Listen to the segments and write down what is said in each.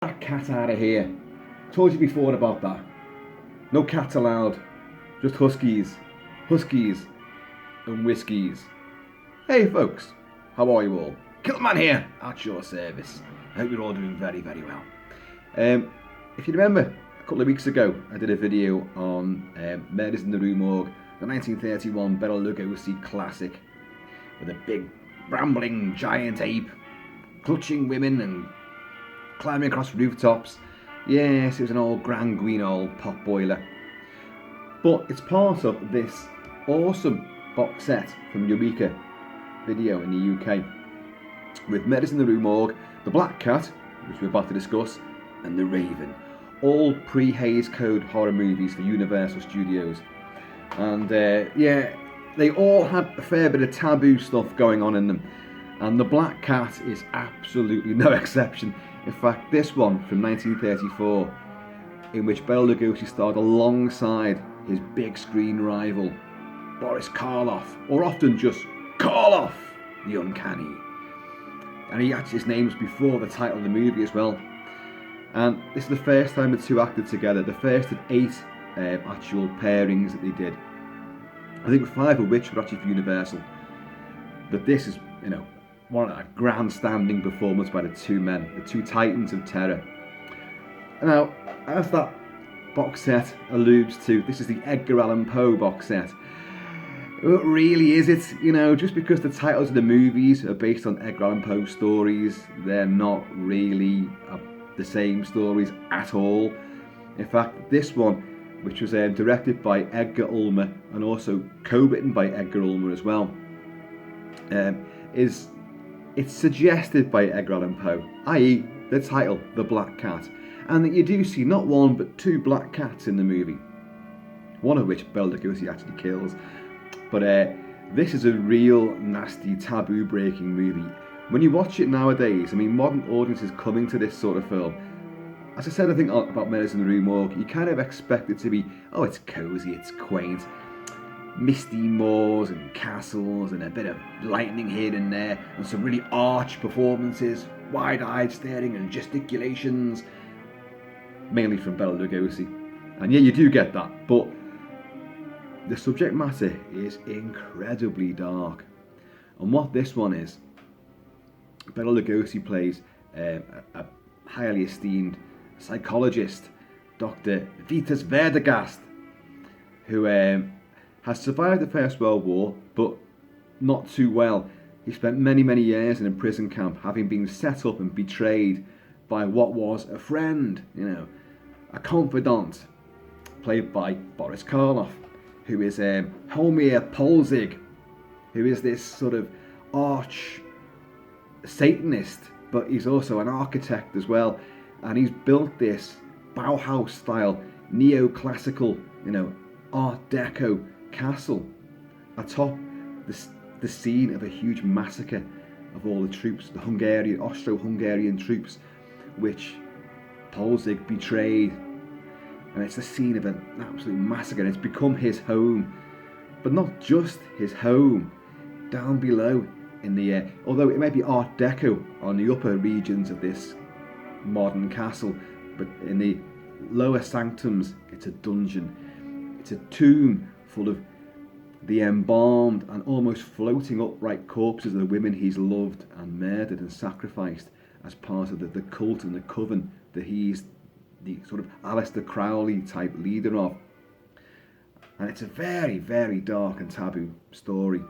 That cat out of here. Told you before about that. No cats allowed. Just huskies. Huskies. And whiskies. Hey folks. How are you all? Kilt-Man here. At your service. I hope you're all doing very, very well. If you remember, a couple of weeks ago, I did a video on Murders in the Rue Morgue, the 1931 Bela Lugosi classic, with a big, rambling giant ape, clutching women and climbing across rooftops. Yes, it was an old grand green old pot boiler. But it's part of this awesome box set from Eureka video in the UK, with Murders in the Rue Morgue, The Black Cat, which we're about to discuss, and The Raven. All pre-Hays Code horror movies for Universal Studios. And yeah, they all had a fair bit of taboo stuff going on in them. And The Black Cat is absolutely no exception. In fact, this one from 1934, in which Bela Lugosi starred alongside his big screen rival, Boris Karloff, or often just Karloff, the Uncanny. And his name was before the title of the movie as well. And this is the first time the two acted together, the first of 8 actual pairings that they did. I think 5 of which were actually for Universal. But this is, one of a grandstanding performance by the two men, the two titans of terror. Now, as that box set alludes to, this is the Edgar Allan Poe box set. But really, is it? Just because the titles of the movies are based on Edgar Allan Poe stories, they're not really the same stories at all. In fact, this one, which was directed by Edgar Ulmer and also co-written by Edgar Ulmer as well, it's suggested by Edgar Allan Poe, i.e. the title, The Black Cat, and that you do see not one but 2 black cats in the movie, one of which Bela Lugosi actually kills. But this is a real nasty taboo breaking movie. When you watch it nowadays, modern audiences coming to this sort of film, as I said, I think about Murders in the Rue Morgue, you kind of expect it to be, oh, it's cosy, it's quaint, misty moors and castles and a bit of lightning here and there and some really arch performances, wide-eyed staring and gesticulations, mainly from Bela Lugosi. And yeah, you do get that, but the subject matter is incredibly dark. And what this one is, Bela Lugosi plays a highly esteemed psychologist, Dr. Vitas Verdegast, who has survived the First World War, but not too well. He spent many, many years in a prison camp, having been set up and betrayed by what was a friend, a confidant, played by Boris Karloff, who is Helmir Polzig, who is this sort of arch Satanist, but he's also an architect as well, and he's built this Bauhaus-style, neoclassical, Art Deco castle atop the scene of a huge massacre of all the troops, the Austro-Hungarian troops, which Polzig betrayed. And it's the scene of an absolute massacre, and it's become his home. But not just his home. Down below in the although it may be Art Deco on the upper regions of this modern castle, but in the lower sanctums, it's a dungeon. It's a tomb full of the embalmed and almost floating upright corpses of the women he's loved and murdered and sacrificed as part of the cult and the coven that he's the sort of Aleister Crowley type leader of. And it's a very, very dark and taboo story,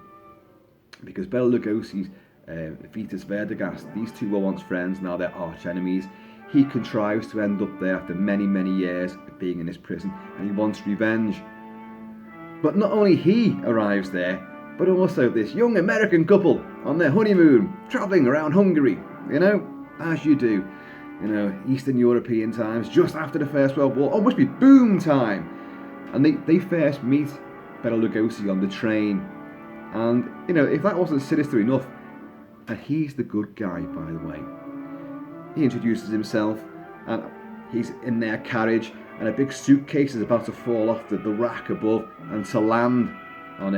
because Bela Lugosi's Vitas Verdegast, these two were once friends, now they're arch enemies. He contrives to end up there after many, many years of being in this prison, and he wants revenge. But not only he arrives there, but also this young American couple on their honeymoon, travelling around Hungary, as you do. Eastern European times, just after the First World War, must be boom time. And they first meet Bela Lugosi on the train. And, if that wasn't sinister enough, and he's the good guy, by the way. He introduces himself, and he's in their carriage, and a big suitcase is about to fall off the rack above and to land on,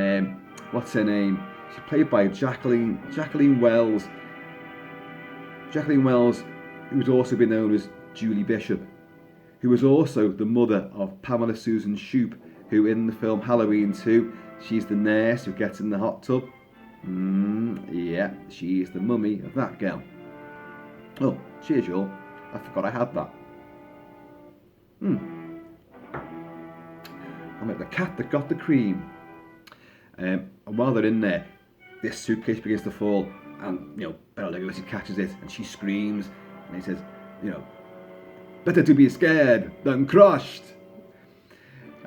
what's her name? She's played by Jacqueline Wells. Jacqueline Wells, who's also been known as Julie Bishop, who was also the mother of Pamela Susan Shoop, who in the film Halloween 2, she's the nurse who gets in the hot tub. Yeah, she's the mummy of that girl. Oh, cheers y'all. I forgot I had that. I'm like the cat that got the cream. And while they're in there, this suitcase begins to fall, and Bela Lugosi catches it, and she screams, and he says, better to be scared than crushed.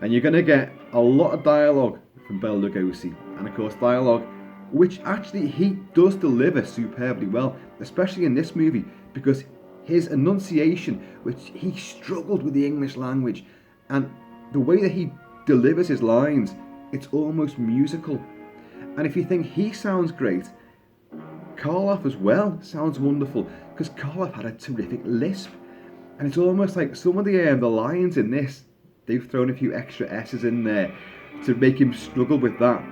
And you're going to get a lot of dialogue from Bela Lugosi, and of course dialogue which actually he does deliver superbly well, especially in this movie, because his enunciation, which he struggled with the English language, and the way that he delivers his lines, it's almost musical. And if you think he sounds great, Karloff as well sounds wonderful, because Karloff had a terrific lisp, and it's almost like some of the lines in this, they've thrown a few extra S's in there to make him struggle with that,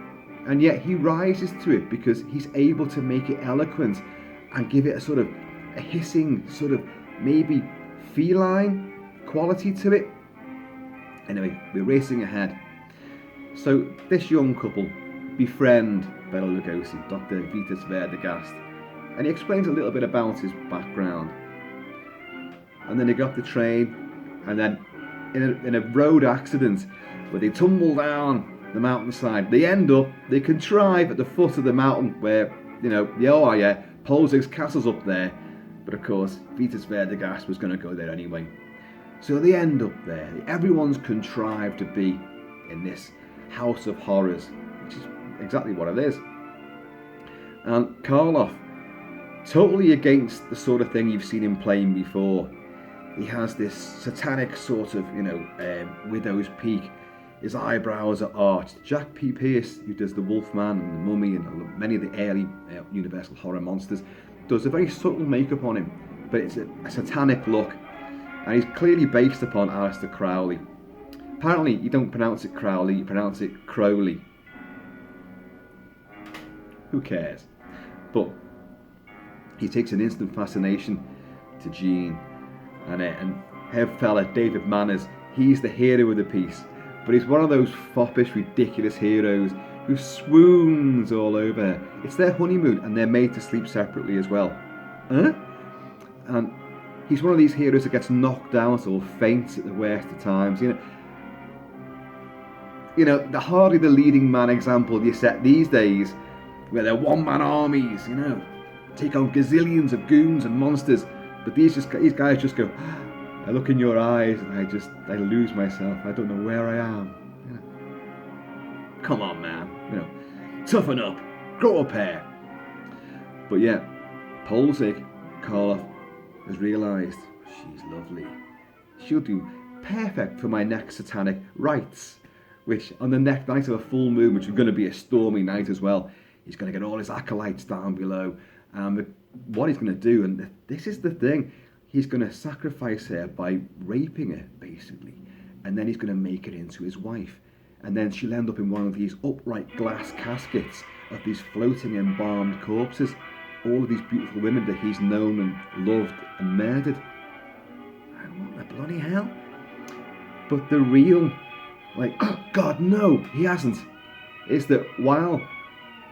and yet he rises to it because he's able to make it eloquent and give it a sort of a hissing, sort of maybe feline quality to it. Anyway, we're racing ahead. So this young couple befriend Bela Lugosi, Dr. Vitas Verdegast, and he explains a little bit about his background. And then they get off the train, and then in a road accident where they tumble down the mountainside, they contrive at the foot of the mountain where, Polzig's castle's up there, but of course Vitas Verdegast was going to go there anyway. So they end up there. Everyone's contrived to be in this house of horrors, which is exactly what it is. And Karloff, totally against the sort of thing you've seen him playing before. He has this satanic sort of, widow's peak. His eyebrows are arched. Jack P. Pierce, who does the Wolfman and the Mummy and many of the early Universal horror monsters, does a very subtle makeup on him, but it's a satanic look. And he's clearly based upon Aleister Crowley. Apparently, you don't pronounce it Crowley, you pronounce it Crowley. Who cares? But he takes an instant fascination to Jean. And her fella, David Manners, he's the hero of the piece. But he's one of those foppish, ridiculous heroes who swoons all over her. It's their honeymoon, and they're made to sleep separately as well. And he's one of these heroes that gets knocked out or faints at the worst of times. The hardly the leading man example you set these days, where they're one-man armies, take on gazillions of goons and monsters. But these guys just go, I look in your eyes and I lose myself. I don't know where I am. Come on, man. Toughen up. Grow a pair. But yeah, Polzig, Karloff, has realised she's lovely. She'll do perfect for my next satanic rites, which on the next night of a full moon, which is going to be a stormy night as well, he's going to get all his acolytes down below. What he's going to do, and this is the thing, he's going to sacrifice her by raping her, basically. And then he's going to make her into his wife. And then she'll end up in one of these upright glass caskets of these floating embalmed corpses. All of these beautiful women that he's known and loved and murdered. And what the bloody hell? But the real, oh God, no, he hasn't, is that while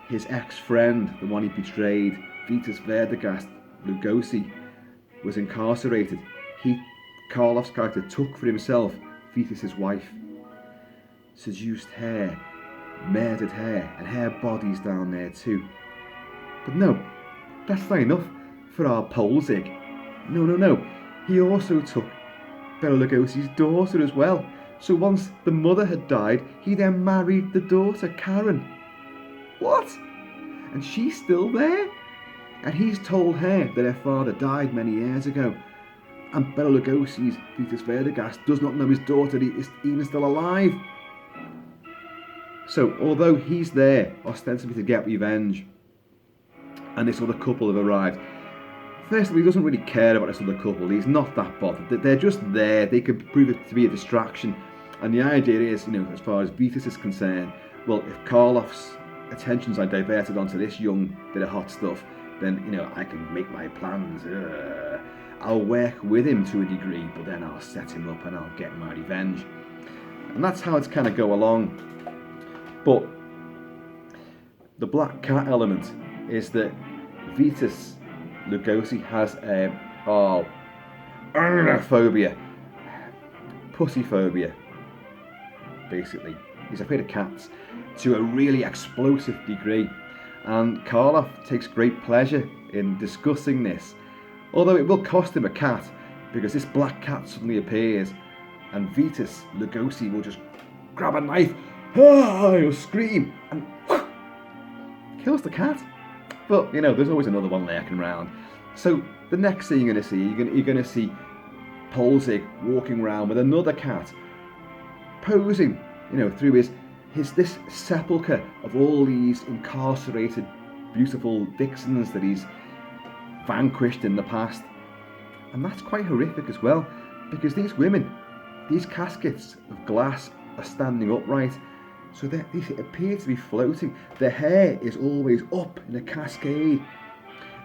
his ex-friend, the one he betrayed, Vitas Verdegast Lugosi, was incarcerated, Karloff's character took for himself Vitas' wife, seduced her, murdered her, and her body's down there too. But no, that's not enough for our Polzig. No. He also took Bela Lugosi's daughter as well. So once the mother had died, he then married the daughter, Karen. What? And she's still there? And he's told her that her father died many years ago. And Bela Lugosi's Vitas Verdegast does not know his daughter is even still alive. So, although he's there ostensibly to get revenge, and this other couple have arrived, first of all, he doesn't really care about this other couple. He's not that bothered. They're just there. They could prove it to be a distraction. And the idea is, as far as Vitas is concerned, well, if Karloff's attentions are diverted onto this young bit of hot stuff, then, I can make my plans. I'll work with him to a degree, but then I'll set him up and I'll get my revenge. And that's how it's kind of go along. But the black cat element is that Bela Lugosi has phobia, pussy phobia, basically. He's afraid of cats to a really explosive degree, and Karloff takes great pleasure in discussing this, although it will cost him a cat, because this black cat suddenly appears and Bela Lugosi will just grab a knife, he'll scream and kills the cat. But there's always another one lurking around. So the next thing you're going to see Polzig walking around with another cat, posing, through his this sepulchre of all these incarcerated, beautiful vixens that he's vanquished in the past. And that's quite horrific as well, because these women, these caskets of glass, are standing upright, so they appear to be floating. Their hair is always up in a cascade,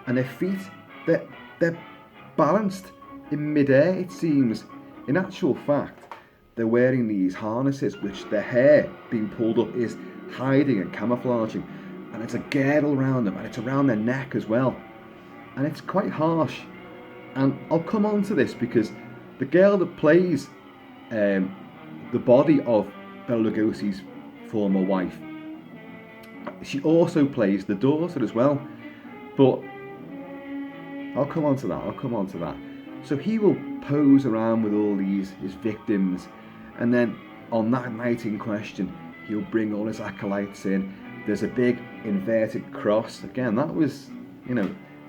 and their feet, they're balanced in midair, it seems. In actual fact, they're wearing these harnesses which their hair being pulled up is hiding and camouflaging, and it's a girdle around them, and it's around their neck as well, and it's quite harsh. And I'll come on to this because the girl that plays the body of Bela Lugosi's former wife, she also plays the daughter as well, but I'll come on to that. So he will pose around with all his victims, and then on that night in question, he'll bring all his acolytes in. There's a big inverted cross. Again, that was,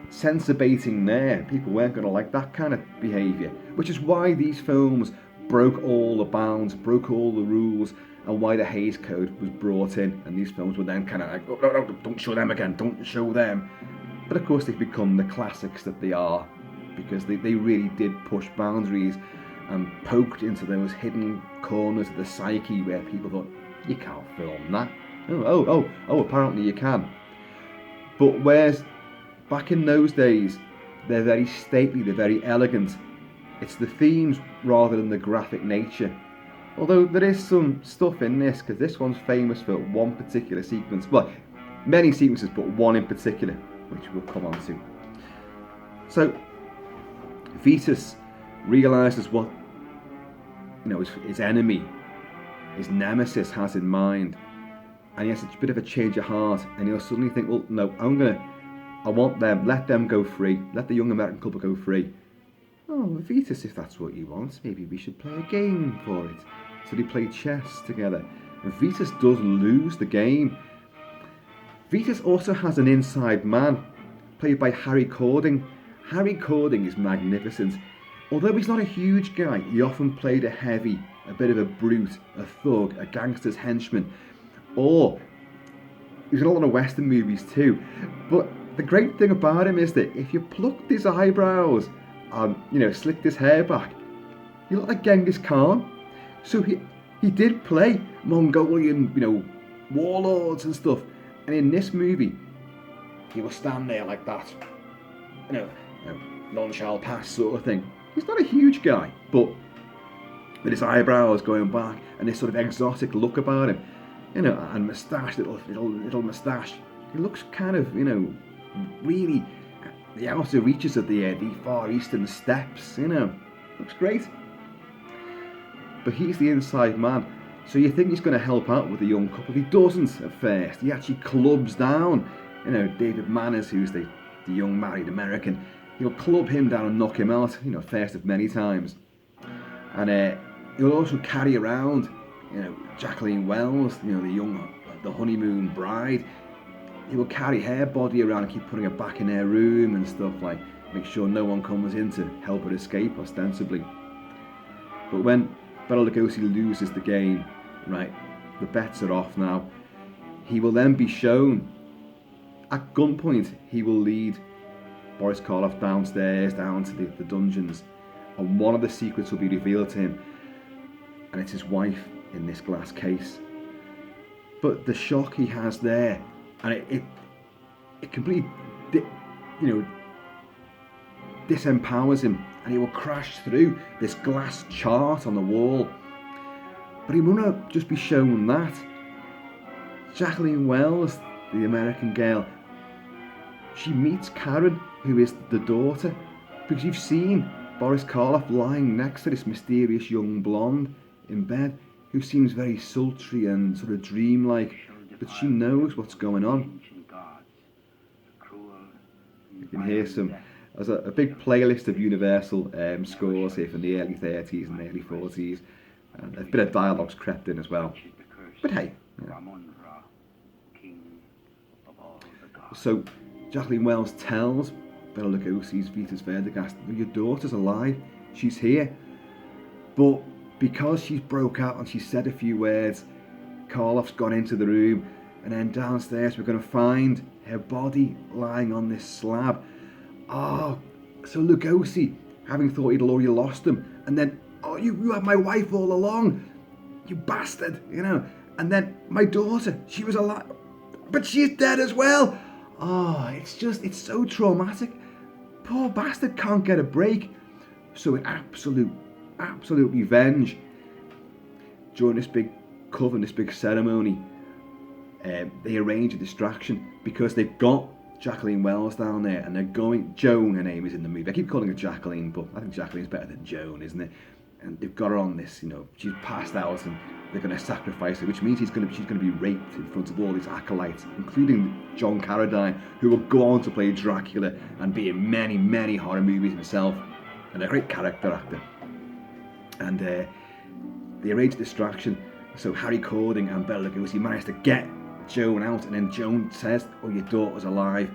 sense baiting there. People weren't going to like that kind of behaviour, which is why these films broke all the bounds, broke all the rules, and why the Hays Code was brought in, and these films were then kind of like, oh, no, don't show them again, don't show them. But of course they've become the classics that they are, because they really did push boundaries and poked into those hidden corners of the psyche where people thought, you can't film that. Oh, apparently you can. But whereas back in those days, they're very stately, they're very elegant. It's the themes rather than the graphic nature. Although there is some stuff in this, because this one's famous for one particular sequence. Well, many sequences, but one in particular, which we'll come on to. So, Vitus realises what his enemy, his nemesis has in mind, and he has a bit of a change of heart, and he'll suddenly think, well, no, I want them, let them go free, let the young American couple go free. Oh, Vitus, if that's what you want, maybe we should play a game for it. So they play chess together, and Vitus does lose the game. Vitus also has an inside man, played by Harry Cording. Harry Cording is magnificent. Although he's not a huge guy, he often played a heavy, a bit of a brute, a thug, a gangster's henchman, or he was in a lot of Western movies too. But the great thing about him is that if you plucked his eyebrows and slicked his hair back, he looked like Genghis Khan. So he did play Mongolian, warlords and stuff. And in this movie, he will stand there like that, none shall pass sort of thing. He's not a huge guy, but with his eyebrows going back and this sort of exotic look about him, and moustache, little moustache, he looks kind of, really the outer reaches of the Far Eastern steppes, looks great. But he's the inside man, so you think he's going to help out with the young couple. He doesn't at first. He actually clubs down, David Manners, who's the young married American. He'll club him down and knock him out, first of many times. And he'll also carry around, Jacqueline Wells, the honeymoon bride. He will carry her body around and keep putting her back in her room and stuff, like make sure no one comes in to help her escape, ostensibly. But when Bela Lugosi loses the game, right, the bets are off now. He will then be shown, at gunpoint, he will lead Boris Karloff downstairs, down to the dungeons, and one of the secrets will be revealed to him, and it's his wife in this glass case. But the shock he has there, and it completely, disempowers him, and he will crash through this glass chart on the wall. But he won't just be shown that. Jacqueline Wells, the American girl, she meets Karen, who is the daughter, because you've seen Boris Karloff lying next to this mysterious young blonde in bed, who seems very sultry and sort of dreamlike, but she knows what's going on. You can hear there's a big playlist of Universal scores here from the early 30s and early 40s, and a bit of dialogue's crept in as well. But hey, yeah. So Jacqueline Wells tells Bela Lugosi's Vitas Verdigast, your daughter's alive, she's here. But because she's broke out and she said a few words, Karloff's gone into the room, and then downstairs we're going to find her body lying on this slab. So Lugosi, having thought he'd already lost him, and then, you had my wife all along, you bastard, and then my daughter, she was alive, but she's dead as well. It's so traumatic. Poor bastard can't get a break. So in absolute revenge, during this big coven, this big ceremony, they arrange a distraction because they've got Jacqueline Wells down there, and they're going, Joan, her name is in the movie. I keep calling her Jacqueline, but I think Jacqueline's better than Joan, isn't it? And they've got her on this, she's passed out, and they're going to sacrifice her, which means she's going to be raped in front of all these acolytes, including John Carradine, who will go on to play Dracula and be in many, many horror movies himself, and a great character actor. And they arrange a distraction, so Harry Cording and Bela Lugosi manage to get Joan out, and then Joan says, your daughter's alive,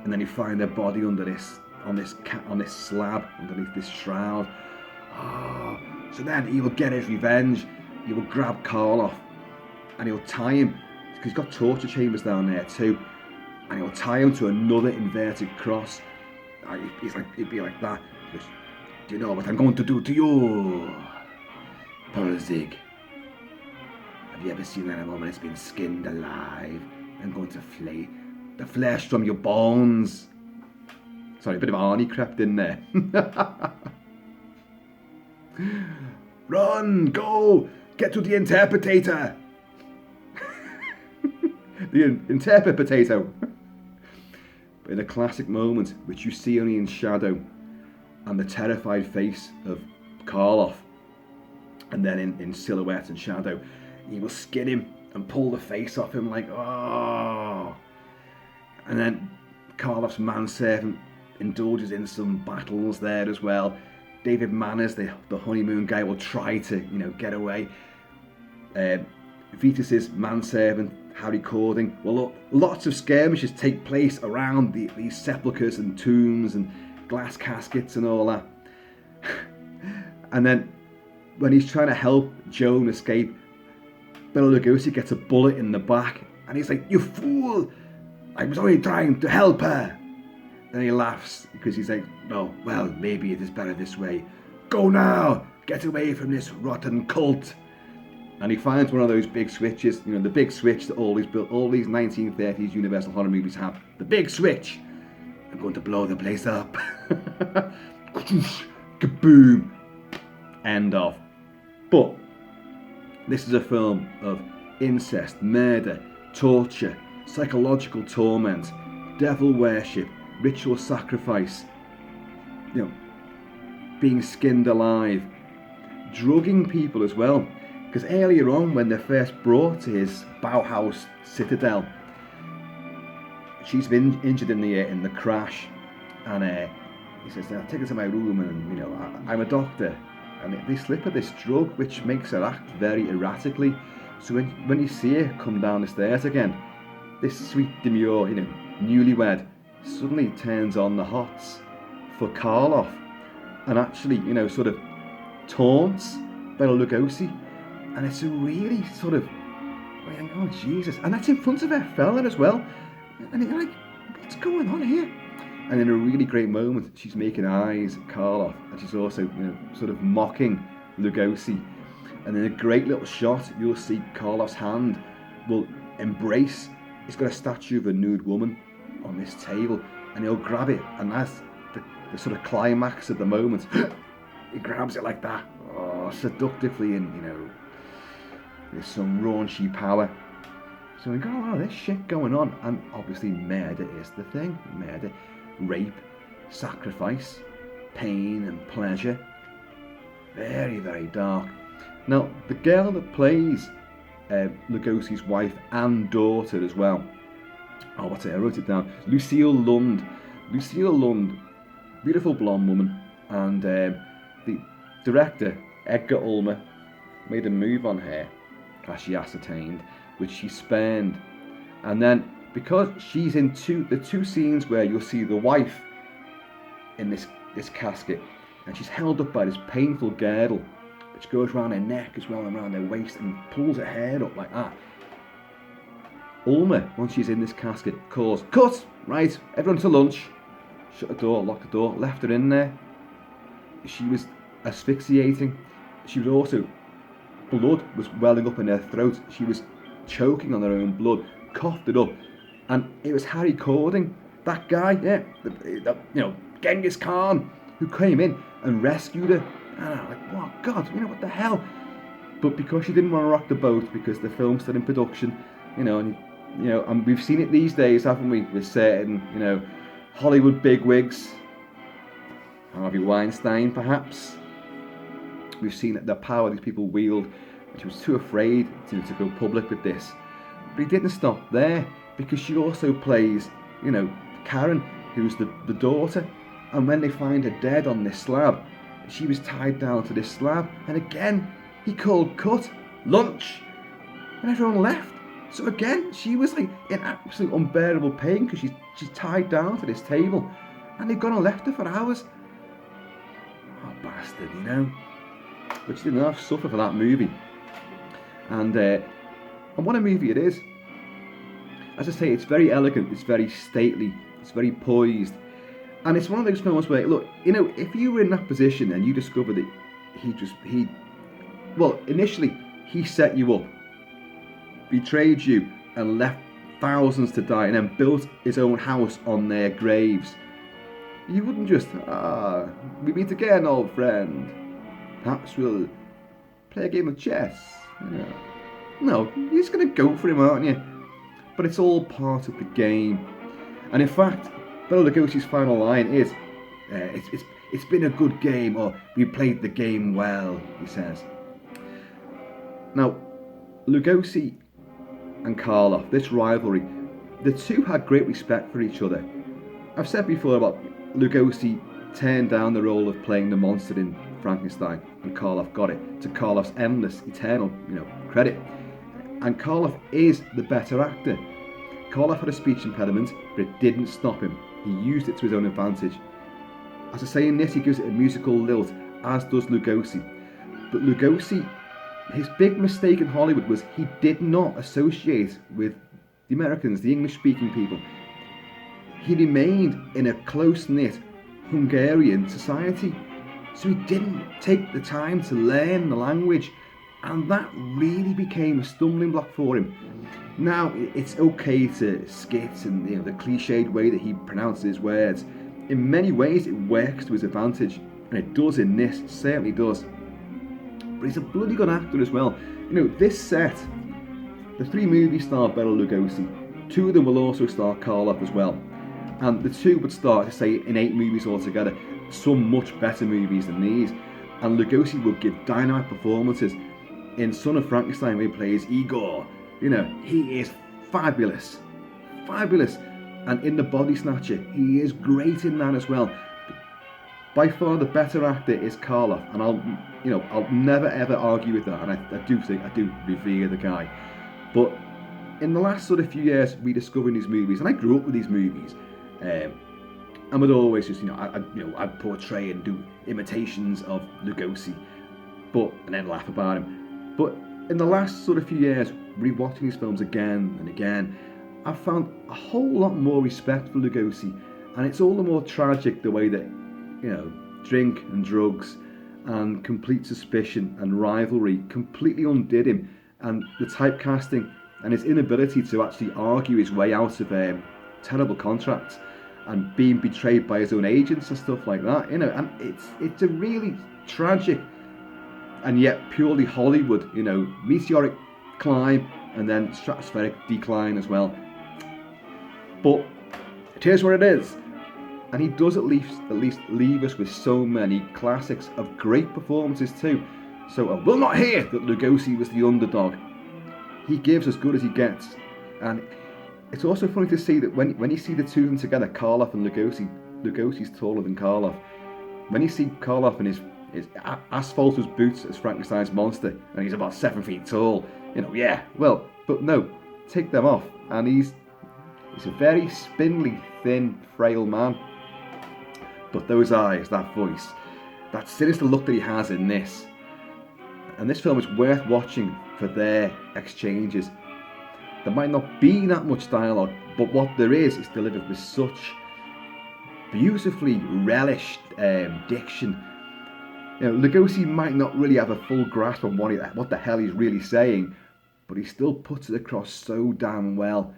and then you find their body under this on this slab underneath this shroud. So then he will get his revenge. He will grab Karloff and he'll tie him, because he's got torture chambers down there too, and he'll tie him to another inverted cross. He'd be like that. He goes, do you know what I'm going to do to you, Polzig? Have you ever seen an animal that's been skinned alive? I'm going to flay the flesh from your bones. Sorry, a bit of Arnie crept in there. Run, go, get to the interpretator. The interpretator. But in a classic moment, which you see only in shadow, and the terrified face of Karloff, and then in silhouette and shadow, he will skin him and pull the face off him like, And then Karloff's manservant indulges in some battles there as well. David Manners, the honeymoon guy, will try to, get away. Vitas's manservant, Harry Cording, lots of skirmishes take place around these sepulchres and tombs and glass caskets and all that. And then when he's trying to help Joan escape, Bela Lugosi gets a bullet in the back, and he's like, you fool, I was only trying to help her. And he laughs because he's like, no, well, maybe it is better this way. Go now, get away from this rotten cult. And he finds one of those big switches, the big switch that all these 1930s Universal horror movies have. The big switch. I'm going to blow the place up. Kaboom. End of. But this is a film of incest, murder, torture, psychological torment, devil worship, ritual sacrifice, being skinned alive, drugging people as well. Because earlier on, when they're first brought to his Bauhaus citadel, she's been injured in the crash, and he says, "I'll take her to my room, and I'm a doctor." And they slip her this drug, which makes her act very erratically. So when you see her come down the stairs again, this sweet demure, newlywed, suddenly turns on the hots for Karloff, and actually, sort of taunts Bela Lugosi, and it's a really sort of, oh Jesus, and that's in front of her fella as well, and you're like, what's going on here? And in a really great moment, she's making eyes at Karloff, and she's also, sort of mocking Lugosi, and in a great little shot, you'll see Karloff's hand will embrace. He's got a statue of a nude woman on this table, and he'll grab it, and as the sort of climax of the moment. He grabs it like that, seductively, and there's some raunchy power. So we got a lot of this shit going on, and obviously murder is the thing. Murder, rape, sacrifice, pain and pleasure. Very, very dark. Now, the girl that plays Lugosi's wife and daughter as well. Oh, what's it? I wrote it down. Lucille Lund. Lucille Lund, beautiful blonde woman, and the director, Edgar Allan Poe, made a move on her, as she ascertained, which she spurned. And then, because she's in the two scenes where you'll see the wife in this casket, and she's held up by this painful girdle, which goes around her neck as well and around her waist and pulls her hair up like that. Ulma, once she's in this casket, calls, "Cut! Right, everyone to lunch." Shut the door, locked the door, left her in there. She was asphyxiating. She was also, blood was welling up in her throat. She was choking on her own blood, coughed it up. And it was Harry Cording, that guy, Genghis Khan, who came in and rescued her. And I'm like, oh God, what the hell? But because she didn't want to rock the boat, because the film's still in production, and we've seen it these days, haven't we, with certain, Hollywood bigwigs, Harvey Weinstein perhaps. We've seen the power these people wield, and she was too afraid to go public with this. But he didn't stop there, because she also plays, Karen, who's the daughter. And when they find her dead on this slab, she was tied down to this slab, and again he called cut, lunch, and everyone left. So again, she was like in absolute unbearable pain because she's tied down to this table, and they've gone and left her for hours. Oh bastard, But she didn't have to suffer for that movie. And what a movie it is. As I say, it's very elegant, it's very stately, it's very poised. And it's one of those films where, look, if you were in that position and you discovered that initially he set you up, betrayed you, and left thousands to die, and then built his own house on their graves, you wouldn't just, we meet again, old friend. Perhaps we'll play a game of chess. No, you're just going to go for him, aren't you? But it's all part of the game. And in fact, Bela Lugosi's final line is, it's been a good game, or we played the game well, he says. Now, Lugosi and Karloff, this rivalry, the two had great respect for each other. I've said before about Lugosi turned down the role of playing the monster in Frankenstein, and Karloff got it, to Karloff's endless, eternal, credit. And Karloff is the better actor. Karloff had a speech impediment, but it didn't stop him. He used it to his own advantage. As I say in this, he gives it a musical lilt, as does Lugosi. But Lugosi, his big mistake in Hollywood was he did not associate with the Americans, the English-speaking people. He remained in a close-knit Hungarian society, so he didn't take the time to learn the language, and that really became a stumbling block for him. Now, it's okay to skit and the cliched way that he pronounces words. In many ways, it works to his advantage, and it does in this, certainly does. But he's a bloody good actor as well. This set, the three movies star Bela Lugosi. Two of them will also star Karloff as well. And the two would start, say, in 8 movies altogether, some much better movies than these. And Lugosi would give dynamite performances. In Son of Frankenstein, where he plays Igor, he is fabulous. Fabulous. And in The Body Snatcher, he is great in that as well. By far the better actor is Karloff, and I'll never ever argue with that, and I do revere the guy. But in the last sort of few years, rediscovering these movies, and I grew up with these movies, and would always just I'd portray and do imitations of Lugosi, and then laugh about him. But in the last sort of few years, rewatching these films again and again, I've found a whole lot more respect for Lugosi, and it's all the more tragic the way that drink and drugs and complete suspicion and rivalry completely undid him, and the typecasting and his inability to actually argue his way out of terrible contracts. and being betrayed by his own agents and stuff like that, you know. And it's a really tragic and yet purely Hollywood, you know, meteoric climb and then stratospheric decline as well. But it is what it is. And he does at least leave us with so many classics of great performances too. So I will not hear that Lugosi was the underdog. He gives as good as he gets. And it's also funny to see that when you see the two of them together, Karloff and Lugosi, Lugosi's taller than Karloff. When you see Karloff in his asphalted boots as Frankenstein's monster, and he's about 7 feet tall, you know, yeah, well, but no, take them off, and he's a very spindly, thin, frail man. But those eyes, that voice, that sinister look that he has in this, and this film is worth watching for their exchanges. There might not be that much dialogue, but what there is delivered with such beautifully relished diction. You know, Lugosi might not really have a full grasp on what the hell he's really saying, but he still puts it across so damn well.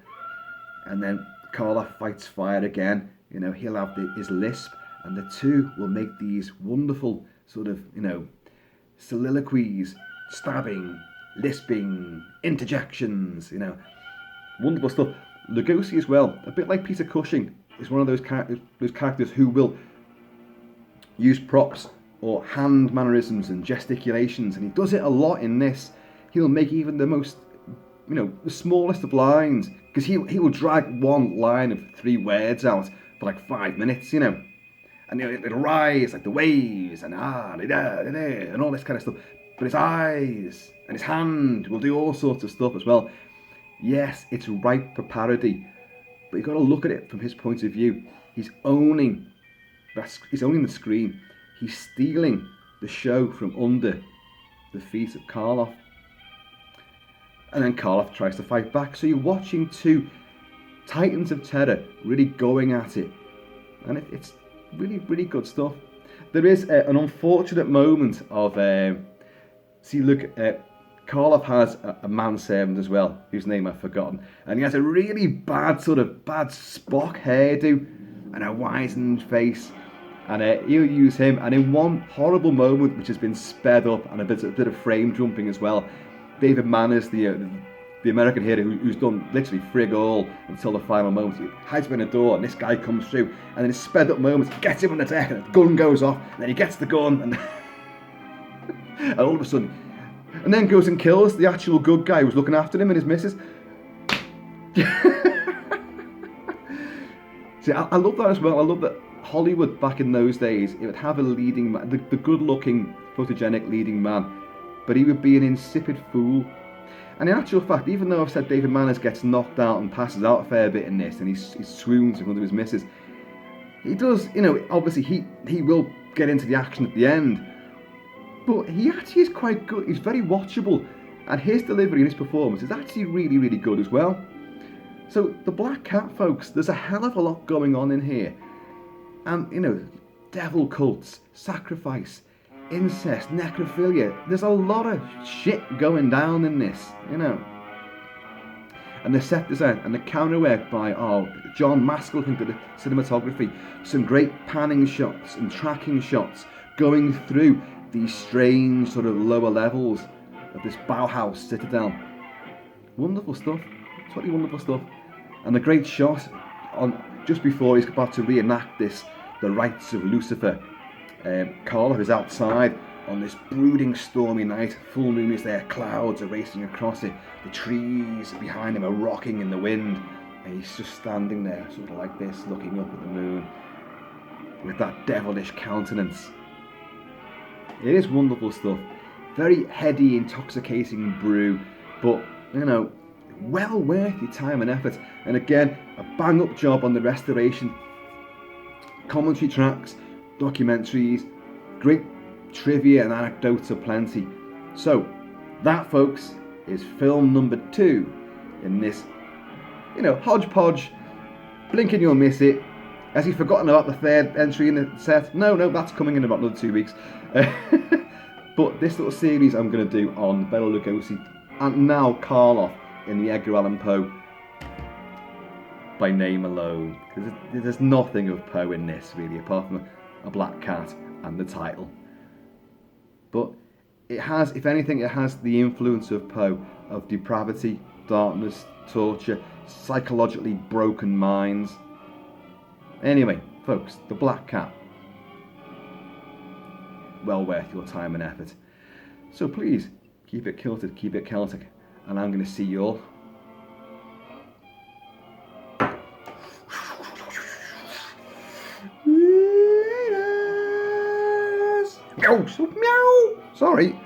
And then Karloff fights fire again. You know, he'll have his lisp, and the two will make these wonderful sort of, you know, soliloquies, stabbing, lisping, interjections, you know, wonderful stuff. Lugosi as well, a bit like Peter Cushing, is one of those characters who will use props or hand mannerisms and gesticulations, and he does it a lot in this. He'll make even the most, you know, the smallest of lines, because he will drag one line of 3 words out for like 5 minutes, you know, and it'll rise like the waves and and all this kind of stuff. But his eyes and his hand will do all sorts of stuff as well. Yes, it's ripe for parody, but you've got to look at it from his point of view. He's owning the screen. He's stealing the show from under the feet of Karloff. And then Karloff tries to fight back. So you're watching two titans of terror really going at it. And it's really, really good stuff. There is an unfortunate moment of... Karloff has a manservant as well, whose name I've forgotten. And he has a really bad Spock hairdo and a wizened face. And he'll use him, and in one horrible moment, which has been sped up, and a bit of frame jumping as well, David Manners, the American hero who's done literally frig all until the final moment, he hides behind a door, and this guy comes through, and in a sped up moment, he gets him on the deck, and the gun goes off, and then he gets the gun, and, and all of a sudden, and then goes and kills the actual good guy who was looking after him and his missus. See, I love that as well. I love that Hollywood back in those days, it would have a leading man, the good-looking, photogenic leading man, but he would be an insipid fool. And in actual fact, even though I've said David Manners gets knocked out and passes out a fair bit in this, and he swoons in front of his missus, he does, you know, obviously he will get into the action at the end, but he actually is quite good. He's very watchable, and his delivery and his performance is actually really, really good as well. So the Black Cat, folks, there's a hell of a lot going on in here. And, you know, devil cults, sacrifice, incest, necrophilia. There's a lot of shit going down in this, you know. And the set design and the camera work by John Maskell, I think, did the cinematography. Some great panning shots and tracking shots going through these strange sort of lower levels of this Bauhaus citadel. Wonderful stuff. Totally wonderful stuff. And a great shot on just before he's about to reenact the rites of Lucifer. Karloff is outside on this brooding stormy night. Full moon is there, clouds are racing across it, the trees behind him are rocking in the wind, and he's just standing there sort of like this, looking up at the moon with that devilish countenance. It is wonderful stuff. Very heady, intoxicating brew, but, you know, well worth your time and effort. And again, a bang up job on the restoration. Commentary tracks, documentaries, great trivia and anecdotes aplenty. So, that, folks, is film number 2 in this, you know, hodgepodge, blink and you'll miss it. Has he forgotten about the third entry in the set? No, that's coming in about another 2 weeks. But this little series I'm going to do on Bela Lugosi and now Karloff in the Edgar Allan Poe. by name alone, because there's nothing of Poe in this really, apart from a black cat and the title. But it has, if anything, it has the influence of Poe, of depravity, darkness, torture, psychologically broken minds. Anyway, folks, The Black Cat. Well worth your time and effort. So please, keep it kilted, keep it Celtic, and I'm going to see you all. Meow, sorry.